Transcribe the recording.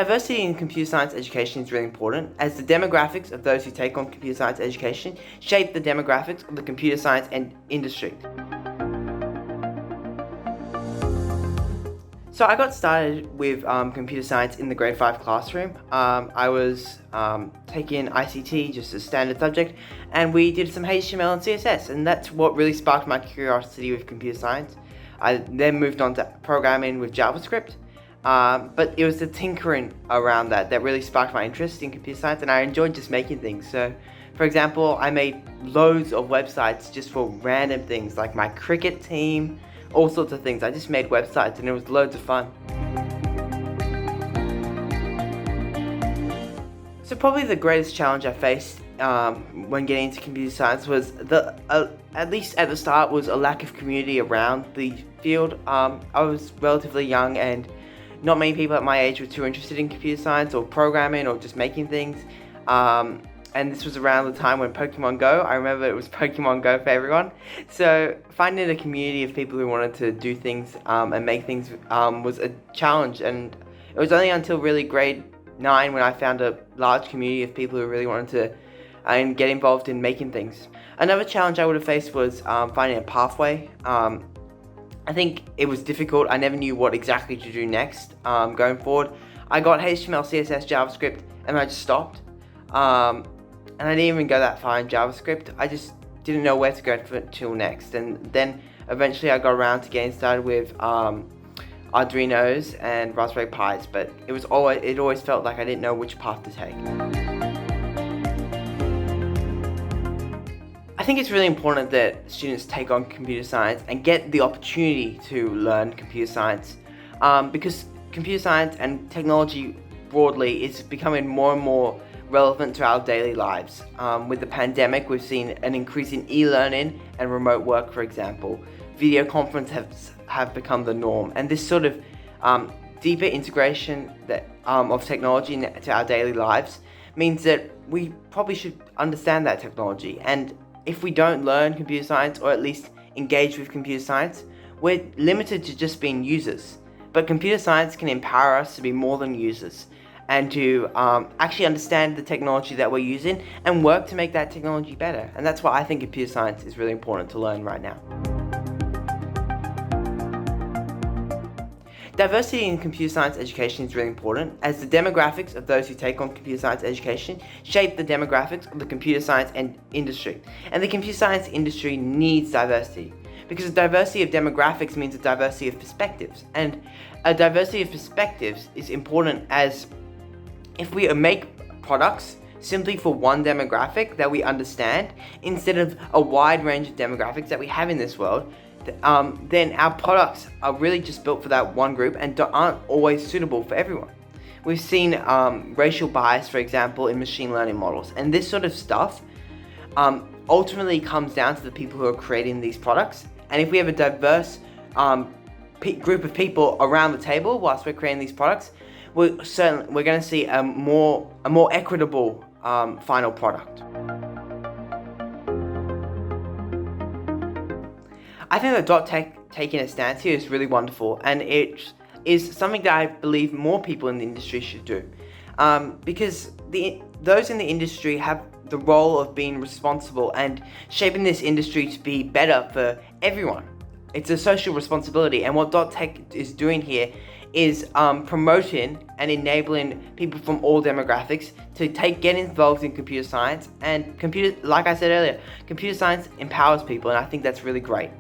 Diversity in computer science education is really important, as the demographics of those who take on computer science education shape the demographics of the computer science industry. So I got started with computer science in the grade 5 classroom. I was taking ICT, just a standard subject, and we did some HTML and CSS, and that's what really sparked my curiosity with computer science. I then moved on to programming with JavaScript, but it was the tinkering around that really sparked my interest in computer science, and I enjoyed just making things. So, for example, I made loads of websites just for random things, like my cricket team, all sorts of things. I just made websites and it was loads of fun. So probably the greatest challenge I faced when getting into computer science was at least at the start, was a lack of community around the field. I was relatively young and not many people at my age were too interested in computer science or programming or just making things. And this was around the time when Pokemon Go, I remember it was Pokemon Go for everyone. So finding a community of people who wanted to do things and make things was a challenge. And it was only until really grade 9 when I found a large community of people who really wanted to get involved in making things. Another challenge I would have faced was finding a pathway. I think it was difficult. I never knew what exactly to do next going forward. I got HTML, CSS, JavaScript, and I just stopped. And I didn't even go that far in JavaScript. I just didn't know where to go till next. And then eventually I got around to getting started with Arduinos and Raspberry Pis, but it always felt like I didn't know which path to take. I think it's really important that students take on computer science and get the opportunity to learn computer science, because computer science and technology broadly is becoming more and more relevant to our daily lives. With the pandemic, we've seen an increase in e-learning and remote work, for example. Video conferences have become the norm, and this sort of deeper integration of technology into our daily lives means that we probably should understand that technology. And if we don't learn computer science, or at least engage with computer science, we're limited to just being users. But computer science can empower us to be more than users, and to actually understand the technology that we're using and work to make that technology better. And that's why I think computer science is really important to learn right now. Diversity in computer science education is really important, as the demographics of those who take on computer science education shape the demographics of the computer science industry. And the computer science industry needs diversity, because a diversity of demographics means a diversity of perspectives. And a diversity of perspectives is important, as if we make products simply for one demographic that we understand, instead of a wide range of demographics that we have in this world, then our products are really just built for that one group and aren't always suitable for everyone. We've seen racial bias, for example, in machine learning models, and this sort of stuff ultimately comes down to the people who are creating these products. And if we have a diverse group of people around the table whilst we're creating these products, we're going to see a more equitable final product. I think that DotTech taking a stance here is really wonderful, and it is something that I believe more people in the industry should do, because those in the industry have the role of being responsible and shaping this industry to be better for everyone. It's a social responsibility, and what DotTech is doing here is promoting and enabling people from all demographics to get involved in computer science. And like I said earlier, computer science empowers people, and I think that's really great.